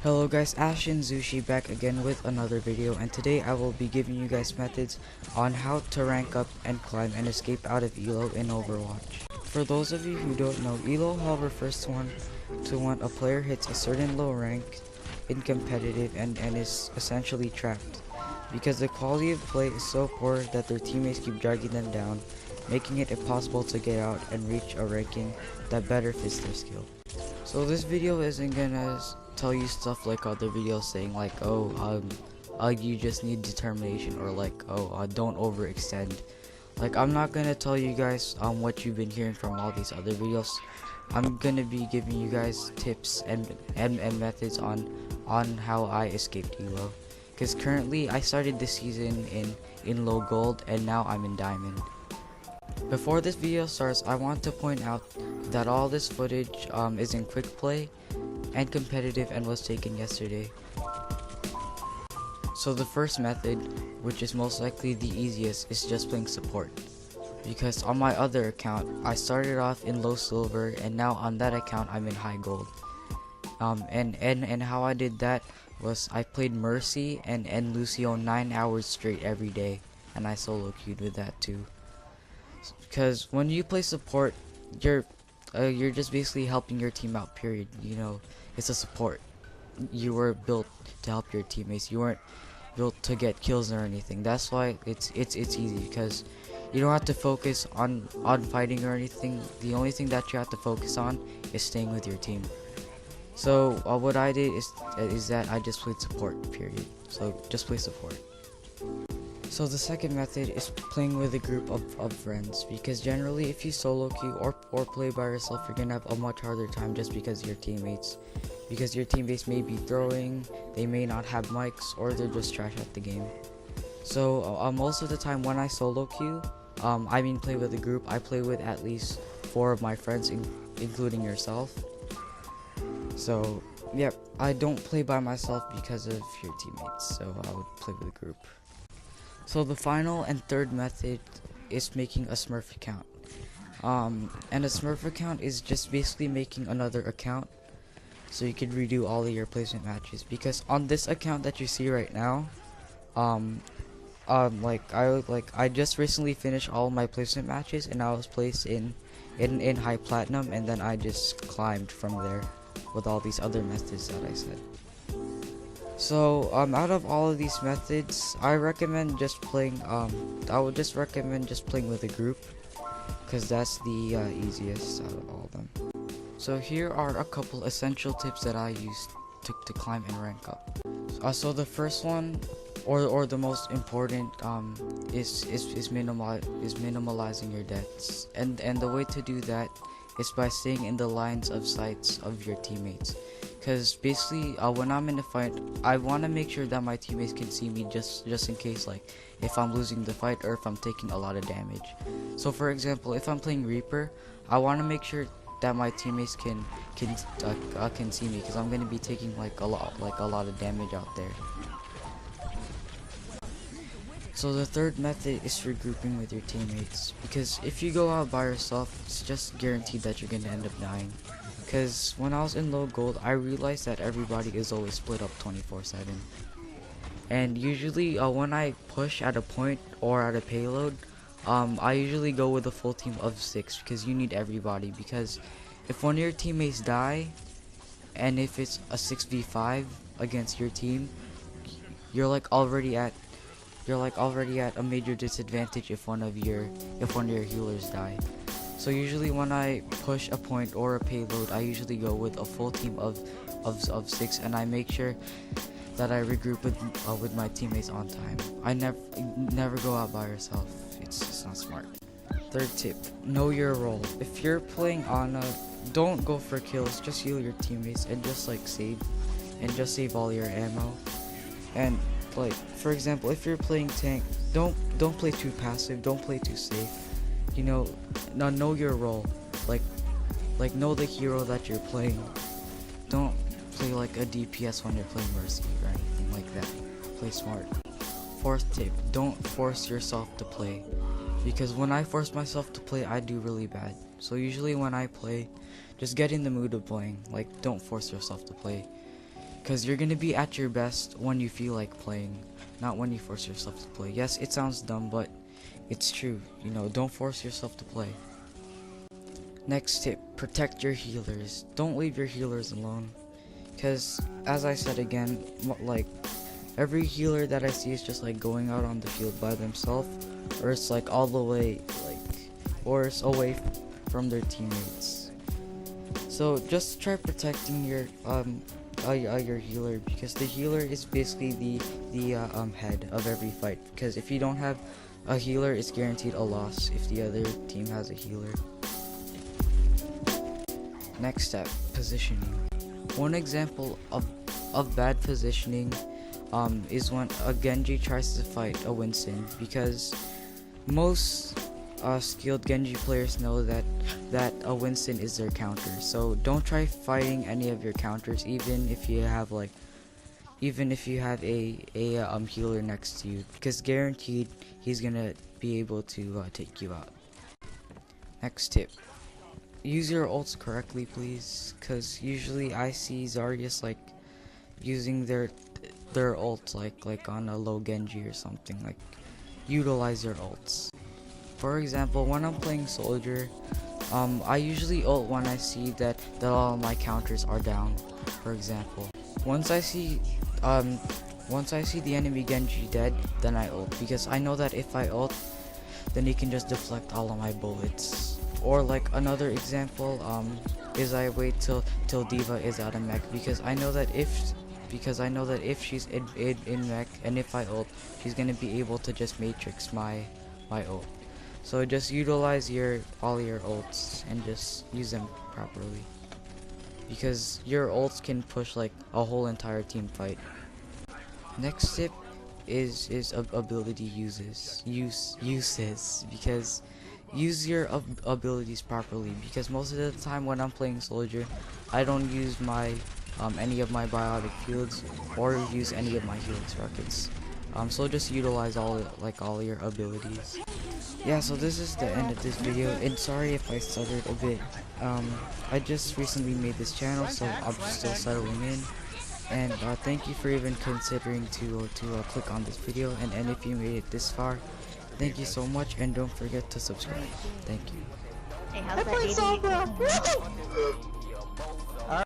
Hello guys, Ash and Zushi back again with another video, and today I will be giving you guys methods on how to rank up and climb and escape out of elo in Overwatch. For those of you who don't know, elo refers to when a player hits a certain low rank in competitive and is essentially trapped, because the quality of play is so poor that their teammates keep dragging them down, making it impossible to get out and reach a ranking that better fits their skill. So this video isn't gonna tell you stuff like other videos saying like, you just need determination, or like, don't overextend. Like, I'm not gonna tell you guys what you've been hearing from all these other videos. I'm gonna be giving you guys tips and methods on how I escaped elo. Because currently I started this season in low gold and now I'm in diamond. Before this video starts, I want to point out that all this footage is in quick play and competitive and was taken yesterday. So the first method, which is most likely the easiest, is just playing support. Because on my other account, I started off in low silver and now on that account I'm in high gold. And how I did that was I played Mercy and Lucio 9 hours straight every day, and I solo queued with that too. Because when you play support, you're just basically helping your team out, period. You know, it's a support. You were built to help your teammates. You weren't built to get kills or anything. That's why it's easy, because you don't have to focus on fighting or anything. The only thing that you have to focus on is staying with your team. So what I did is that I just played support, period. So just play support. So the second method is playing with a group of friends, because generally if you solo queue or play by yourself, you're gonna have a much harder time just because your teammates may be throwing, they may not have mics, or they're just trash at the game. So most of the time when I solo queue, play with a group, I play with at least 4 of my friends, including yourself. So yep, I don't play by myself because of your teammates, so I would play with a group. So the final and third method is making a Smurf account. And a Smurf account is just basically making another account so you can redo all of your placement matches. Because on this account that you see right now, I just recently finished all my placement matches and I was placed in high platinum, and then I just climbed from there with all these other methods that I said. So out of all of these methods, I recommend just playing I would just recommend just playing with a group, because that's the easiest out of all of them. So here are a couple essential tips that I used to climb and rank up. So the first one, or the most important, is minimalizing your deaths, and the way to do that is by staying in the lines of sights of your teammates. Because basically, when I'm in a fight, I want to make sure that my teammates can see me just in case, like, if I'm losing the fight or if I'm taking a lot of damage. So for example, if I'm playing Reaper, I want to make sure that my teammates can see me, because I'm gonna be taking like a lot of damage out there. So the third method is regrouping with your teammates, because if you go out by yourself, it's just guaranteed that you're gonna end up dying. Because when I was in low gold, I realized that everybody is always split up 24/7. And usually when I push at a point or at a payload, I usually go with a full team of 6, because you need everybody. Because if one of your teammates die, and if it's a 6v5 against your team, you're already at a major disadvantage if one of your healers die. So usually when I push a point or a payload, I usually go with a full team of 6, and I make sure that I regroup with my teammates on time. I never go out by yourself. It's not smart. Third tip: know your role. If you're playing Ana, don't go for kills. Just heal your teammates and just save all your ammo. And like, for example, if you're playing tank, don't play too passive. Don't play too safe. You know, know your role. Like know the hero that you're playing. Don't play like a DPS when you're playing Mercy or anything like that. Play smart. Fourth tip: don't force yourself to play, because when I force myself to play, I do really bad. So usually when I play, just get in the mood of playing. Like, don't force yourself to play. Because you're gonna be at your best when you feel like playing, not when you force yourself to play. Yes, it sounds dumb, but it's true. You know, don't force yourself to play. Next tip, protect your healers. Don't leave your healers alone. Because, as I said again, like, every healer that I see is just like going out on the field by themselves, or it's like all the way, like, or it's away from their teammates. So just try protecting your healer, because the healer is basically the head of every fight. Because if you don't have a healer, it's guaranteed a loss if the other team has a healer. Next step, positioning. One example of bad positioning is when a Genji tries to fight a Winston, because most skilled Genji players know that a Winston is their counter. So don't try fighting any of your counters, even if you have a healer next to you, because guaranteed he's gonna be able to take you out. Next tip, use your ults correctly, please, because usually I see Zarya's like using their ults like on a low Genji or something. Like, utilize your ults. For example, when I'm playing soldier, I usually ult when I see that all my counters are down. For example, once I see the enemy Genji dead, then I ult, because I know that if I ult, then he can just deflect all of my bullets. Or like another example is I wait till Diva is out of mech, because I know that if she's in mech and if I ult, she's gonna be able to just matrix my ult. So just utilize all your ults and just use them properly, because your ults can push like a whole entire team fight. Next tip is ability uses, because use your abilities properly, because most of the time when I'm playing soldier, I don't use my any of my biotic fields or use any of my healing circuits. So just utilize all your abilities. Yeah, so this is the end of this video, and sorry if I stuttered a bit. I just recently made this channel, so I'm still settling in. And thank you for even considering to click on this video, and if you made it this far, thank you so much, and don't forget to subscribe. Thank you. Hey, how's that 80?